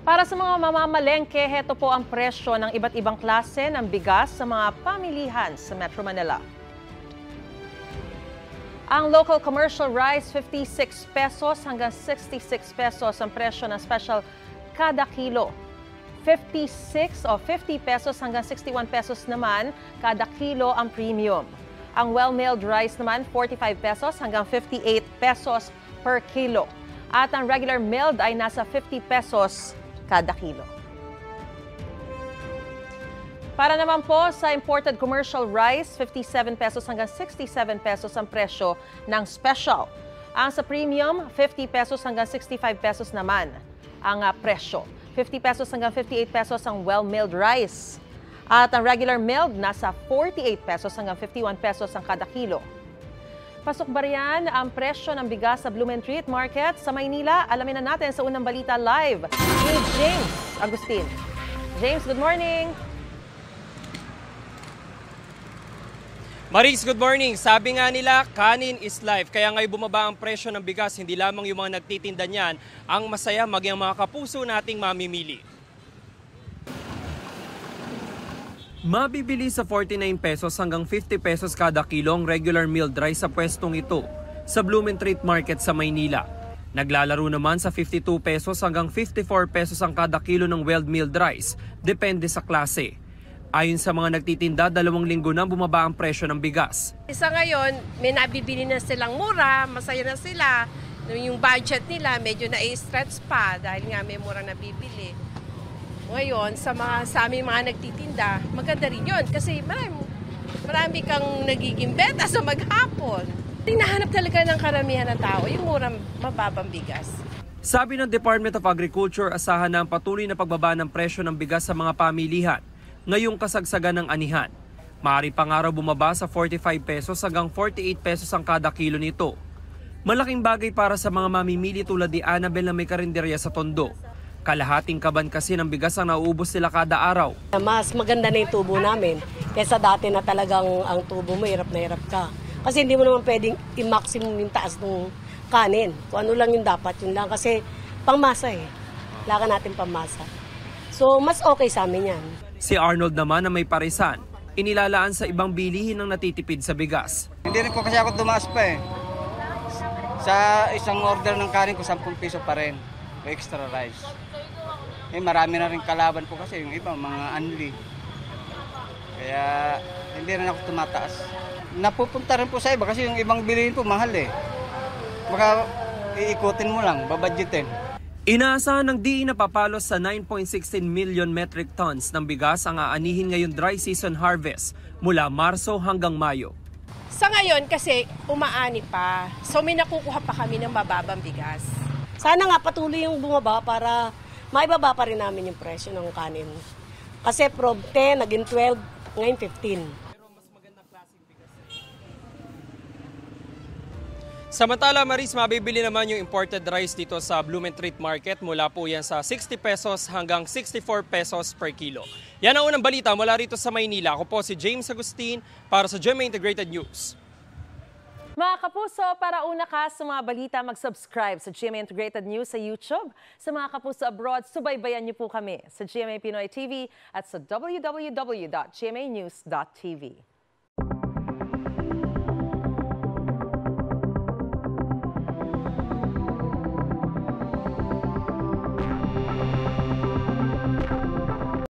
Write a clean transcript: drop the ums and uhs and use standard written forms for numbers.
Para sa mga mamamalengke, heto po ang presyo ng iba't ibang klase ng bigas sa mga pamilihan sa Metro Manila. Ang local commercial rice, 56 pesos hanggang 66 pesos ang presyo ng special kada kilo. 56 o 50 pesos hanggang 61 pesos naman kada kilo ang premium. Ang well-milled rice naman, 45 pesos hanggang 58 pesos per kilo. At ang regular milled ay nasa 50 pesos kada kilo. Para naman po sa imported commercial rice, 57 pesos hanggang 67 pesos ang presyo ng special. Ang sa premium, 50 pesos hanggang 65 pesos naman ang presyo. 50 pesos hanggang 58 pesos ang well-milled rice. At ang regular milled, nasa 48 pesos hanggang 51 pesos ang kada kilo. Pasok ba riyan ang presyo ng bigas sa Blumentritt Market sa Maynila? Alamin na natin sa unang balita live ni James Agustin. James, good morning. Maris, good morning. Sabi nga nila, kanin is life. Kaya ngayon bumaba ang presyo ng bigas, hindi lamang yung mga nagtitinda niyan ang masaya, maging ang mga kapuso nating mamimili. Mabibili sa 49 pesos hanggang 50 pesos kada kilo ang regular milled rice sa pwestong ito sa Blumentritt Market sa Maynila. Naglalaro naman sa 52 pesos hanggang 54 pesos ang kada kilo ng well-milled rice, depende sa klase. Ayon sa mga nagtitinda, 2 linggo na bumaba ang presyo ng bigas. Sa ngayon, may nabibili na silang mura, masaya na sila. Yung budget nila medyo na-stretch pa dahil nga may mura nabibili. Ngayon, sa aming mga nagtitinda, maganda rin yun kasi marami kang nagiging benta sa maghapon. Hinahanap talaga ng karamihan ng tao yung murang mababang bigas. Sabi ng Department of Agriculture, asahan na ang patuloy na pagbaba ng presyo ng bigas sa mga pamilihan ngayong kasagsagan ng anihan. Maaari pang araw bumaba sa 45 pesos hanggang 48 pesos ang kada kilo nito. Malaking bagay para sa mga mamimili tulad ni Annabel na may karinderya sa Tondo. Kalahating kaban kasi ng bigas ang nauubos sila kada araw. Mas maganda na yung tubo namin kaysa dati na talagang ang tubo mo hirap na hirap ka. Kasi hindi mo naman pwedeng i-maximum yung taas ng kanin. Kung ano lang yung dapat, yun lang. Kasi pangmasa Wala ka natin pangmasa. So mas okay sa amin yan. Si Arnold naman na may parisan, inilalaan sa ibang bilihin ng natitipid sa bigas. Hindi rin po kasi ako tumaas pa Sa isang order ng kanin ko, 10 piso pa rin. Extra rice. Marami na rin kalaban po kasi yung iba, mga unli. Kaya hindi rin ako tumataas. Napupunta rin po sa iba kasi yung ibang bilihin po mahal Baka iikutin mo lang, babadgetin. Inaasahan ng DE na papalos sa 9.16 million metric tons ng bigas ang aanihin ngayong dry season harvest mula Marso hanggang Mayo. Sa ngayon kasi umaani pa, so may nakukuha pa kami ng mababang bigas. Sana nga patuloy yung bumaba para maibaba pa rin namin yung presyo ng kanin. Kasi from 10, naging 12, ngayon 15. Samantala, Maris, mabibili naman yung imported rice dito sa Blumentritt Market. Mula po yan sa 60 pesos hanggang 64 pesos per kilo. Yan ang unang balita mula rito sa Maynila. Ako po si James Agustin para sa GMA Integrated News. Mga kapuso, para una ka sa mga balita, mag-subscribe sa GMA Integrated News sa YouTube. Sa mga kapuso abroad, subaybayan niyo po kami sa GMA Pinoy TV at sa www.gmanews.tv.